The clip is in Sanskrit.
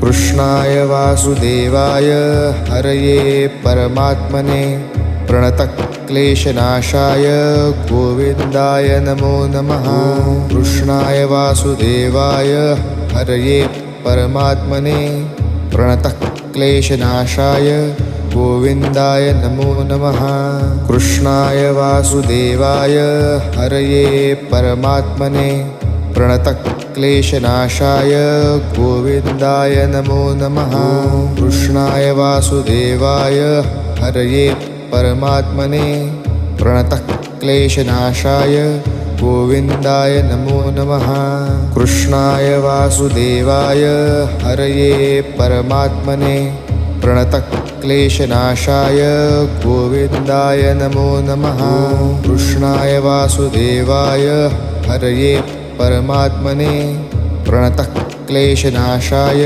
कृष्णाय वासुदेवाय हरये परमात्मने प्रणतक्लेशनाशाय गोविन्दाय नमो नमः। कृष्णाय वासुदेवाय हरये परमात्मने प्रणतक्लेशनाशाय गोविन्दाय नमो नमः। कृष्णाय वासुदेवाय हरये परमात्मने प्रणतक्लेशनाशाय गोविन्दाय नमो नमः। कृष्णाय वासुदेवाय हरये परमात्मने प्रणतक्लेशनाशाय गोविन्दाय नमो नमः। कृष्णाय वासुदेवाय हरये परमात्मने प्रणतक्लेशनाशाय गोविन्दाय नमो नमः। कृष्णाय वासुदेवाय हरये परमात्मने प्रणतक्लेशनाशाय